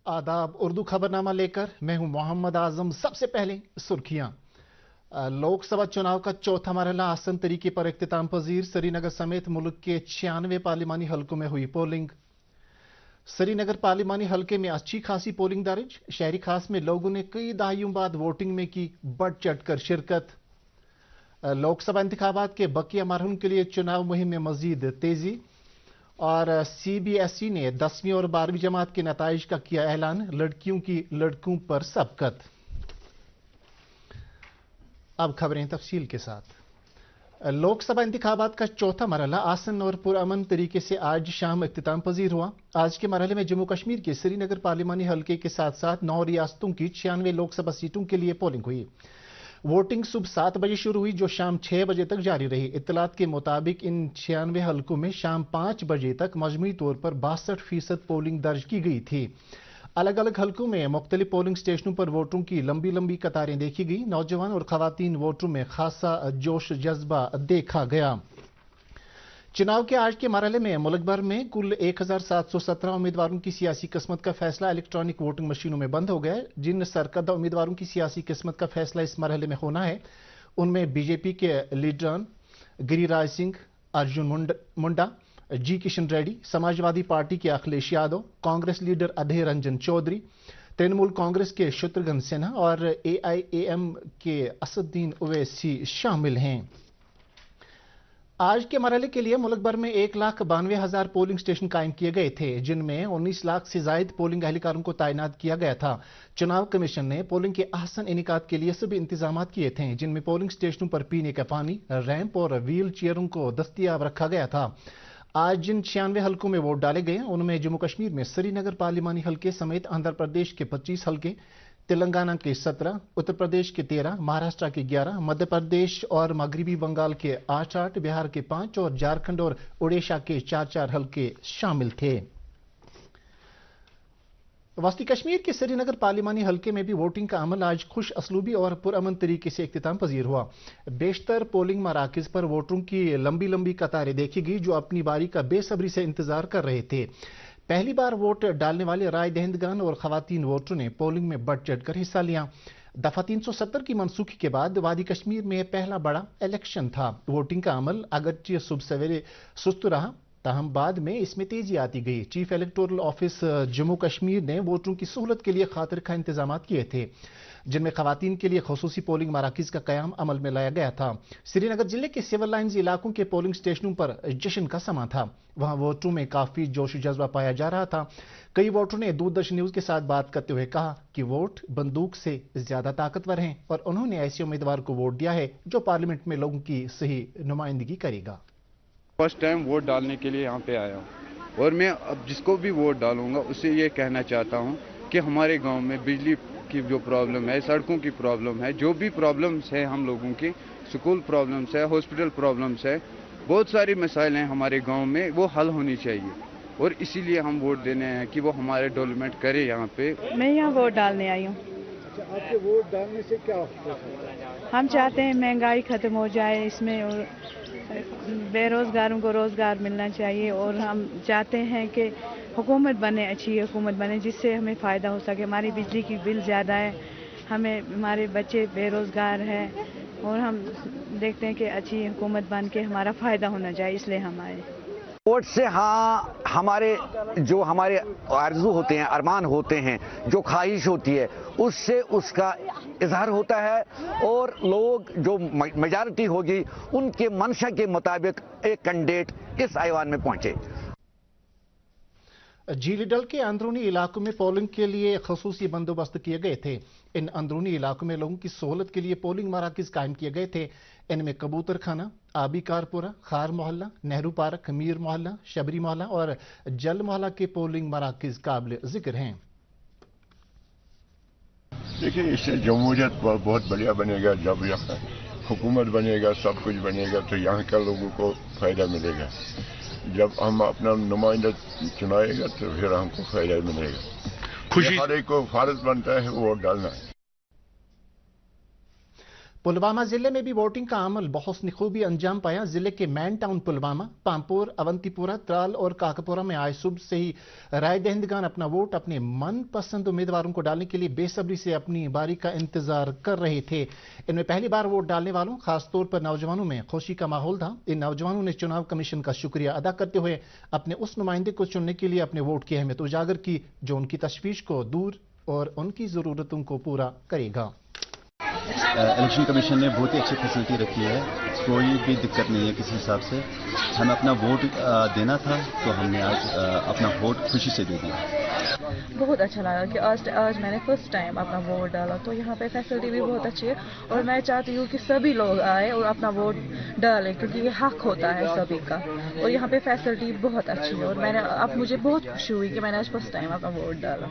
आदाब। उर्दू खबरनामा लेकर मैं हूं मोहम्मद आजम। सबसे पहले सुर्खियां। लोकसभा चुनाव का चौथा मरहला आसान तरीके पर इख्तिताम पजीर। श्रीनगर समेत मुल्क के 96 पार्लिमानी हलकों में हुई पोलिंग। श्रीनगर पार्लिमानी हलके में अच्छी खासी पोलिंग दर्ज। शहरी खास में लोगों ने कई दहाइयों बाद वोटिंग में की बढ़ चढ़ कर शिरकत। लोकसभा इंतखाबात के बकिया मरहलों के लिए चुनाव मुहिम में मजीद तेजी। और CBSE ने 10वीं और 12वीं जमात के नताइज का किया ऐलान। लड़कियों की लड़कों पर सबकत। अब खबरें तफसील के साथ। लोकसभा इंतखाबात का चौथा मरहला आसन और पुरअमन तरीके से आज शाम इख्तिताम पजीर हुआ। आज के मरहले में जम्मू कश्मीर के श्रीनगर पार्लिमानी हलके के साथ साथ 9 रियासतों की 96 लोकसभा सीटों के लिए पोलिंग हुई। वोटिंग सुबह 7 बजे शुरू हुई जो शाम 6 बजे तक जारी रही। इत्तलात के मुताबिक इन 96 हलकों में शाम 5 बजे तक मजमूई तौर पर 62% पोलिंग दर्ज की गई थी। अलग अलग हलकों में मुख्तलिफ पोलिंग स्टेशनों पर वोटरों की लंबी लंबी कतारें देखी गई। नौजवान और खवातीन वोटरों में खासा जोश जज्बा देखा गया। चुनाव के आज के मरहले में मुल्क भर में कुल 1717 उम्मीदवारों की सियासी किस्मत का फैसला इलेक्ट्रॉनिक वोटिंग मशीनों में बंद हो गया है। जिन सरकर्दा उम्मीदवारों की सियासी किस्मत का फैसला इस मरहले में होना है उनमें बीजेपी के लीडरान गिरिराज सिंह, अर्जुन मुंडा, जी किशन रेड्डी, समाजवादी पार्टी के अखिलेश यादव, कांग्रेस लीडर अधीर रंजन चौधरी, तृणमूल कांग्रेस के शत्रुघ्न सिन्हा और AIAM के असदुद्दीन ओवैसी शामिल हैं। आज के मरहले के लिए मुल्क भर में 1,92,000 पोलिंग स्टेशन कायम किए गए थे, जिनमें 19 लाख से जायद पोलिंग एहलकारों को तैनात किया गया था। चुनाव कमीशन ने पोलिंग के अहसन इनेकाद के लिए सभी इंतजाम किए थे, जिनमें पोलिंग स्टेशनों पर पीने का पानी, रैंप और व्हील चेयरों को दस्तयाब रखा गया था। आज जिन 96 हलकों में वोट डाले गए उनमें जम्मू कश्मीर में श्रीनगर पार्लिमानी हलके समेत आंध्र प्रदेश के 25 हलके, तेलंगाना के 17, उत्तर प्रदेश के 13, महाराष्ट्र के 11, मध्य प्रदेश और मगरबी बंगाल के 8, बिहार के 5 और झारखंड और उड़ीसा के 4 हलके शामिल थे। वस्ती कश्मीर के श्रीनगर पार्लिमानी हलके में भी वोटिंग का अमल आज खुश असलूबी और पुरअमन तरीके से इख्तिताम पजीर हुआ। बेशतर पोलिंग मराकज पर वोटरों की लंबी लंबी कतारें देखी गई जो अपनी बारी का बेसब्री से इंतजार कर रहे थे। पहली बार वोट डालने वाले राय दहिंदगान और खवातीन वोटरों ने पोलिंग में बढ़ चढ़कर हिस्सा लिया। दफा 370 की मनसूखी के बाद वादी कश्मीर में पहला बड़ा इलेक्शन था। वोटिंग का अमल अगरचे सुबह सवेरे सुस्त रहा, ताहम बाद में इसमें तेजी आती गई। Chief electoral office Jammu Kashmir ने वोटरों की सहूलत के लिए खातिर खा इंतजाम किए थे, जिनमें खवातीन के लिए खसूसी पोलिंग मराकज का कयाम अमल में लाया गया था। श्रीनगर जिले के सिविल लाइन्स इलाकों के पोलिंग स्टेशनों पर जश्न का समा था। वहां वोटरों में काफी जोश जज्बा पाया जा रहा था। कई वोटरों ने दूरदर्शन न्यूज के साथ बात करते हुए कहा कि वोट बंदूक से ज्यादा ताकतवर हैं और उन्होंने ऐसे उम्मीदवार को वोट दिया है जो पार्लियामेंट में लोगों की सही नुमाइंदगी करेगा। फर्स्ट टाइम वोट डालने के लिए यहाँ पे आया हूँ और मैं अब जिसको भी वोट डालूंगा उससे ये कहना चाहता हूँ कि हमारे गांव में बिजली की जो प्रॉब्लम है, सड़कों की प्रॉब्लम है, जो भी प्रॉब्लम्स है हम लोगों की, स्कूल प्रॉब्लम्स है, हॉस्पिटल प्रॉब्लम्स है, बहुत सारी मसाइल हैं हमारे गांव में, वो हल होनी चाहिए और इसीलिए हम वोट देने हैं कि वो हमारे डेवलपमेंट करे यहाँ पे। मैं यहाँ वोट डालने आई हूँ। अच्छा, आपके वोट डालने से क्या होता है? हम चाहते हैं महंगाई ख़त्म हो जाए, इसमें और बेरोज़गारों को रोज़गार मिलना चाहिए और हम चाहते हैं कि हुकूमत बने, अच्छी हुकूमत बने जिससे हमें फ़ायदा हो सके। हमारी बिजली की बिल ज़्यादा है, हमारे बच्चे बेरोज़गार हैं और हम देखते हैं कि अच्छी हुकूमत बन के हमारा फ़ायदा होना चाहिए, इसलिए हम आए। वोट से हाँ हमारे आरज़ू होते हैं, अरमान होते हैं, जो ख्वाहिश होती है उससे उसका इजहार होता है और लोग जो मेजॉरिटी होगी उनके मंशा के मुताबिक एक कैंडिडेट इस ऐवान में पहुंचे। झीलीडल के अंदरूनी इलाकों में पोलिंग के लिए खसूसी बंदोबस्त किए गए थे। इन अंदरूनी इलाकों में लोगों की सहूलत के लिए पोलिंग मराकज कायम किए गए थे। इनमें कबूतर खाना, आबी कारपुरा, खार मोहल्ला, नेहरू पार्क, मीर मोहल्ला, शबरी मोहल्ला और जल मोहल्ला के पोलिंग मराकज काबिल जिक्र हैं। देखिए, इससे जमहूरियत बहुत बढ़िया बनेगा। जब यहाँ हुकूमत बनेगा, सब कुछ बनेगा तो यहाँ के लोगों को फायदा मिलेगा। जब हम अपना नुमाइंदा चुनाएगा तो फिर हमको फायदा मिलेगा। हर एक को फर्ज बनता है वोट डालना। पुलवामा जिले में भी वोटिंग का अमल बहुत खूबी अंजाम पाया। जिले के मैन टाउन पुलवामा, पामपुर, अवंतीपुरा, त्राल और काकपुरा में आज सुबह से ही राय दहिंदगान अपना वोट अपने मनपसंद उम्मीदवारों को डालने के लिए बेसब्री से अपनी बारी का इंतजार कर रहे थे। इनमें पहली बार वोट डालने वालों, खासतौर पर नौजवानों में खुशी का माहौल था। इन नौजवानों ने चुनाव कमीशन का शुक्रिया अदा करते हुए अपने उस नुमाइंदे को चुनने के लिए अपने वोट की अहमियत उजागर की जो उनकी तशवीश को दूर और उनकी जरूरतों को पूरा करेगा। इलेक्शन कमीशन ने बहुत ही अच्छी फैसिलिटी रखी है, कोई भी दिक्कत नहीं है किसी हिसाब से। हमें अपना वोट देना था तो हमने आज अपना वोट खुशी से दे दिया। बहुत अच्छा लगा कि आज मैंने फर्स्ट टाइम अपना वोट डाला, तो यहाँ पे फैसिलिटी भी बहुत अच्छी है और मैं चाहती हूँ कि सभी लोग आए और अपना वोट डालें क्योंकि ये हक होता है सभी का। और यहाँ पे फैसिलिटी बहुत अच्छी है और अब मुझे बहुत खुशी हुई कि मैंने आज फर्स्ट टाइम अपना वोट डाला।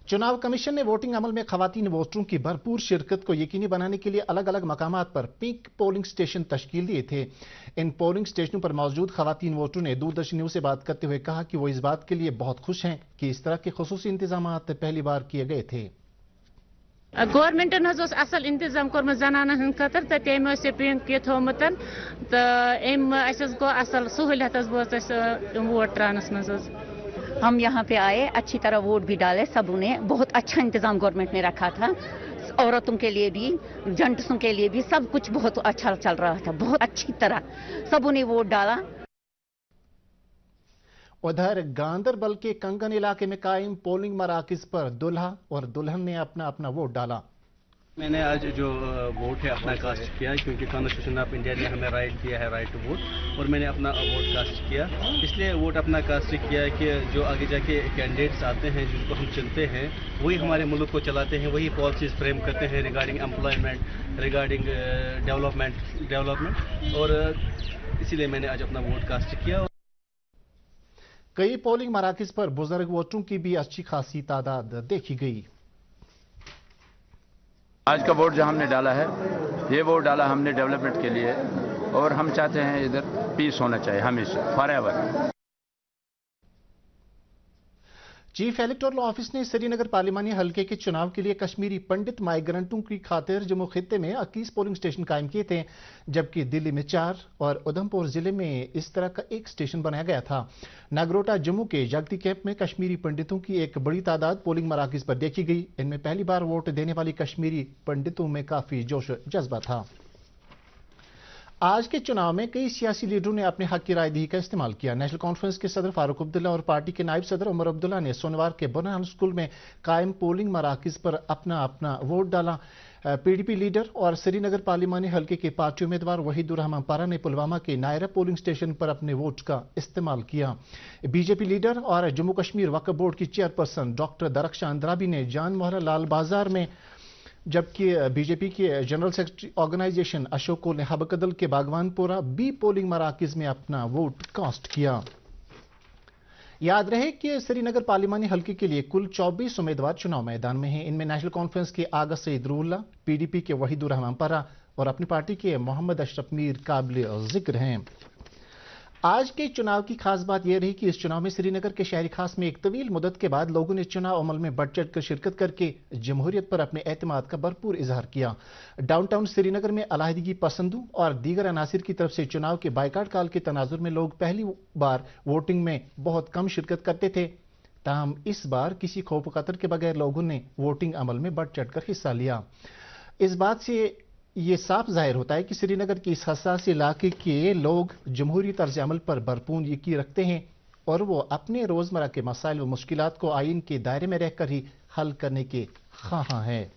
चुनाव कमीशन ने वोटिंग अमल में खवातीन वोटरों की भरपूर शिरकत को यकीनी बनाने के लिए अलग अलग मकामात पर पिंक पोलिंग स्टेशन तश्कील दिए थे। इन पोलिंग स्टेशनों पर मौजूद खवातीन वोटरों ने दूरदर्शन न्यूज से बात करते हुए कहा कि वो इस बात के लिए बहुत खुश हैं कि इस तरह के खुसूसी इंतजाम पहली बार किए गए थे। गवर्नमेंटन असल इंतजाम कोर्मत जनान हंद खतर तो पिंक ये थोमुत तो गो असल सहूलियत वोट त्रानस मज। हम यहाँ पे आए, अच्छी तरह वोट भी डाले, सबों ने बहुत अच्छा इंतजाम गवर्नमेंट ने रखा था। औरतों के लिए भी, जेंट्सों के लिए भी, सब कुछ बहुत अच्छा चल रहा था, बहुत अच्छी तरह सबों ने वोट डाला। उधर गांदरबल के कंगन इलाके में कायम पोलिंग मराकज पर दुल्हा और दुल्हन ने अपना अपना वोट डाला। मैंने आज जो वोट है अपना कास्ट किया क्योंकि कॉन्स्टिट्यूशन ऑफ इंडिया ने हमें राइट दिया है, राइट टू वोट, और मैंने अपना वोट कास्ट किया। इसलिए वोट अपना कास्ट किया कि जो आगे जाके कैंडिडेट्स आते हैं जिनको हम चुनते हैं वही हमारे मुल्क को चलाते हैं, वही पॉलिसीज फ्रेम करते हैं रिगार्डिंग एम्प्लॉयमेंट, रिगार्डिंग डेवलपमेंट, और इसीलिए मैंने आज अपना वोट कास्ट किया। कई पोलिंग मराकज पर बुजुर्ग वोटरों की भी अच्छी खासी तादाद देखी गई। आज का वोट जो हमने डाला है, ये वोट डाला हमने डेवलपमेंट के लिए, और हम चाहते हैं इधर पीस होना चाहिए हमेशा, फॉरएवर। चीफ इलेक्टोरल ऑफिस ने श्रीनगर पार्लिमानी हलके के चुनाव के लिए कश्मीरी पंडित माइग्रेंटों की खातिर जम्मू खित्ते में 21 पोलिंग स्टेशन कायम किए थे, जबकि दिल्ली में 4 और उधमपुर जिले में इस तरह का एक स्टेशन बनाया गया था। नागरोटा जम्मू के जगती कैंप में कश्मीरी पंडितों की एक बड़ी तादाद पोलिंग मराकज पर देखी गई। इनमें पहली बार वोट देने वाली कश्मीरी पंडितों में काफी जोश जज्बा था। आज के चुनाव में कई सियासी लीडरों ने अपने हक की रायदही का इस्तेमाल किया। नेशनल कॉन्फ्रेंस के सदर फारूक अब्दुल्ला और पार्टी के नायब सदर उमर अब्दुल्ला ने सोमवार के बुरहान स्कूल में कायम पोलिंग मराकज पर अपना अपना वोट डाला। पीडीपी लीडर और श्रीनगर पार्लिमानी हलके के पार्टी उम्मीदवार वहीदुर रहमान पारा ने पुलवामा के नायरा पोलिंग स्टेशन पर अपने वोट का इस्तेमाल किया। बीजेपी लीडर और जम्मू कश्मीर वक्फ बोर्ड की चेयरपर्सन डॉक्टर दरख्शान अंद्राबी ने जान मोहरा लाल बाजार में, जबकि बीजेपी के जनरल सेक्रेटरी ऑर्गेनाइजेशन अशोक कोल ने हबकदल के बागवानपुरा बी पोलिंग मराकज में अपना वोट कास्ट किया। याद रहे कि श्रीनगर पार्लिमानी हलके के लिए कुल 24 उम्मीदवार चुनाव मैदान में हैं। इनमें नेशनल कॉन्फ्रेंस के आगा सईद रूल्ला, पीडीपी के वहीदुर रहमान पारा और अपनी पार्टी के मोहम्मद अशरफ मीर काबिल जिक्र हैं। आज के चुनाव की खास बात यह रही कि इस चुनाव में श्रीनगर के शहरी खास में एक तवील मुद्दत के बाद लोगों ने चुनाव अमल में बढ़ चढ़ कर शिरकत करके जमहूरियत पर अपने एतमाद का भरपूर इजहार किया। डाउनटाउन श्रीनगर में अलहदगी पसंदों और दीगर अनासिर की तरफ से चुनाव के बाइकाट काल के तनाजुर में लोग पहली बार वोटिंग में बहुत कम शिरकत करते थे, ताहम इस बार किसी खौफ खतर के बगैर लोगों ने वोटिंग अमल में बढ़ चढ़ कर हिस्सा लिया। इस बात से ये साफ जाहिर होता है कि श्रीनगर के इस हसास इलाके के लोग जमहूरी तर्ज अमल पर भरपूर यकीन रखते हैं और वो अपने रोजमर्रा के मसाइल व मुश्किलात को आइन के दायरे में रहकर ही हल करने के ख्वाहां हैं।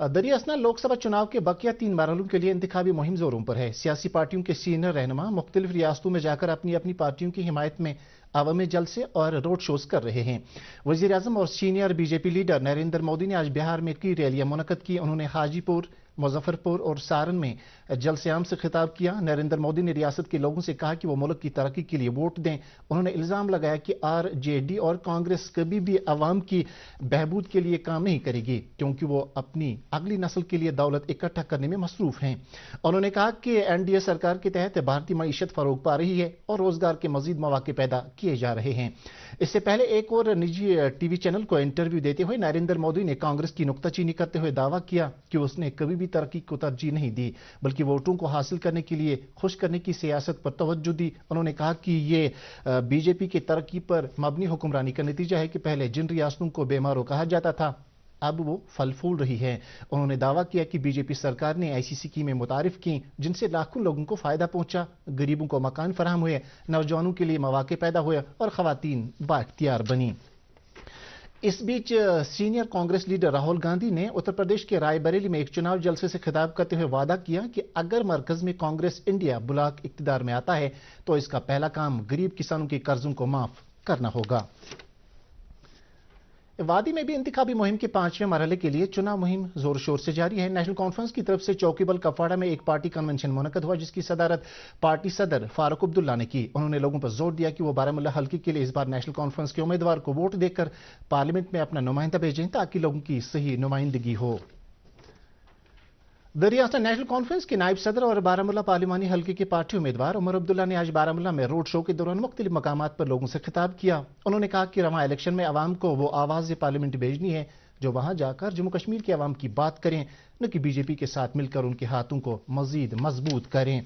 दरिया असना लोकसभा चुनाव के बकिया 3 मरहलों के लिए इंतखाबी मुहिम जोरों पर है। सियासी पार्टियों के सीनियर रहनुमा मुख्तलिफ रियासतों में जाकर अपनी अपनी पार्टियों की हिमायत में अवामी जलसे और रोड शोज कर रहे हैं। वजीर आजम और senior BJP leader Narendra Modi ने आज बिहार में कई रैलियां मुनक्कद की। उन्होंने हाजीपुर, मुजफ्फरपुर और सारण में जलसे-आम से खिताब किया। नरेंद्र मोदी ने रियासत के लोगों से कहा कि वो मुल्क की तरक्की के लिए वोट दें। उन्होंने इल्जाम लगाया कि आरजेडी और कांग्रेस कभी भी अवाम की बहबूद के लिए काम नहीं करेगी, क्योंकि वो अपनी अगली नस्ल के लिए दौलत इकट्ठा करने में मसरूफ हैं। उन्होंने कहा कि एनडीए सरकार के तहत भारतीय मईशत फरोग पा रही है और रोजगार के मजीद मौके पैदा किए जा रहे हैं। इससे पहले एक और निजी टीवी चैनल को इंटरव्यू देते हुए नरेंद्र मोदी ने कांग्रेस की नुक्ताचीनी करते हुए दावा किया कि उसने कभी भी तरक्की को तरजीह नहीं दी, बल्कि वोटों को हासिल करने के लिए खुश करने की सियासत पर तवज्जो दी। उन्होंने कहा कि ये बीजेपी की तरक्की पर मबनी हुक्मरानी का नतीजा है कि पहले जिन रियासतों को बेमारों कहा जाता था अब वो फल फूल रही है। उन्होंने दावा किया कि बीजेपी सरकार ने ऐसी स्कीमें मुतारिफ की जिनसे लाखों लोगों को फायदा पहुंचा, गरीबों को मकान फराहम हुए, नौजवानों के लिए मौके पैदा हुए और खवातीन बाइख्तियार बनी। इस बीच सीनियर कांग्रेस लीडर राहुल गांधी ने उत्तर प्रदेश के रायबरेली में एक चुनाव जलसे से खिताब करते हुए वादा किया कि अगर मरकज में कांग्रेस इंडिया ब्लॉक इक्तिदार में आता है तो इसका पहला काम गरीब किसानों के कर्जों को माफ करना होगा। वादी में भी इंतखाबी मुहिम के 5वें मरहले के लिए चुनाव मुहिम जोर शोर से जारी है। नेशनल कॉन्फ्रेंस की तरफ से चौकीबल कपवाड़ा में एक पार्टी कन्वेंशन मुनक्कद हुआ, जिसकी सदारत पार्टी सदर फारूक अब्दुल्ला ने की। उन्होंने लोगों पर जोर दिया कि वो बारामुल्ला हल्के के लिए इस बार नेशनल कॉन्फ्रेंस के उम्मीदवार को वोट देकर पार्लियामेंट में अपना नुमाइंदा भेजें ताकि लोगों की सही नुमाइंदगी हो। रियासत नेशनल कॉन्फ्रेंस के नायब सदर और बारामुल्ला पार्लिमानी हल्के के पार्टी उम्मीदवार उमर अब्दुल्ला ने आज बारामुल्ला में रोड शो के दौरान मुख्तलिफ मकामात पर लोगों से खिताब किया। उन्होंने कहा कि रवां इलेक्शन में अवाम को वो आवाज पार्लियामेंट भेजनी है जो वहां जाकर जम्मू कश्मीर के अवाम की बात करें, न कि बीजेपी के साथ मिलकर उनके हाथों को मजीद मजबूत करें।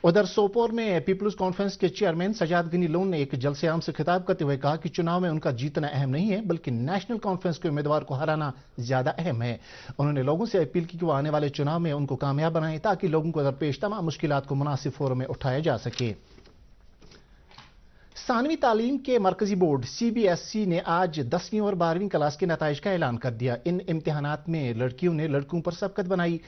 उधर सोपोर में पीपल्स कॉन्फ्रेंस के चेयरमैन सजाद गनी लोन ने एक जलसे आम से खिताब करते हुए कहा कि चुनाव में उनका जीतना अहम नहीं है, बल्कि नेशनल कॉन्फ्रेंस के उम्मीदवार को हराना ज्यादा अहम है। उन्होंने लोगों से अपील की कि वो आने वाले चुनाव में उनको कामयाब बनाएं ताकि लोगों को दरपेश तमाम मुश्किलात को मुनासिब फोरम में उठाया जा सके। सानवी तालीम के मरकजी बोर्ड सीबीएसई ने आज 10वीं और 12वीं क्लास के नताइज का ऐलान कर दिया। इन इम्तिहानात में लड़कियों ने लड़कों पर सबकत बनाई।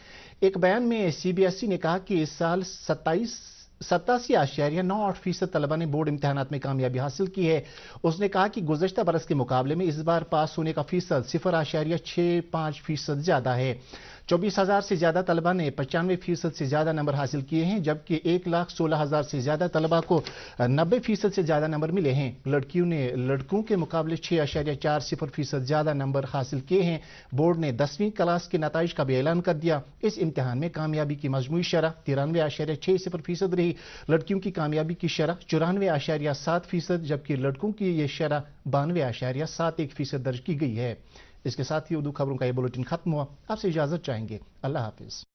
एक बयान में सीबीएसई ने कहा कि इस साल 87.98% तलबा ने बोर्ड इम्तिहानात में कामयाबी हासिल की है। उसने कहा कि गुज़श्ता बरस के मुकाबले में इस बार पास होने का फीसद 0.65% ज्यादा है। 24,000 से ज्यादा तलबा ने 95% से ज्यादा नंबर हासिल किए हैं, जबकि 1,16,000 से ज्यादा तलबा को 90% से ज्यादा नंबर मिले हैं। लड़कियों ने लड़कों के मुकाबले 6.40% ज्यादा नंबर हासिल किए हैं। बोर्ड ने 10वीं क्लास के नताइज का भी ऐलान कर दिया। इस इम्तिहान में कामयाबी की मजमूई शरह 93.60% रही। लड़कियों की कामयाबी की शरह 94.7%, जबकि लड़कों की यह शरह 92.71% दर्ज की गई है। इसके साथ ही उर्दू खबरों का ये बुलेटिन खत्म हुआ। आपसे इजाजत चाहेंगे। अल्लाह हाफिज।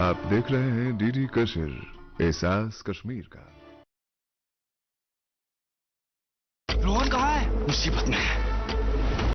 आप देख रहे हैं डीडी कश्मीर, एहसास कश्मीर का। रोहन कहाँ है? मुसीबत में है।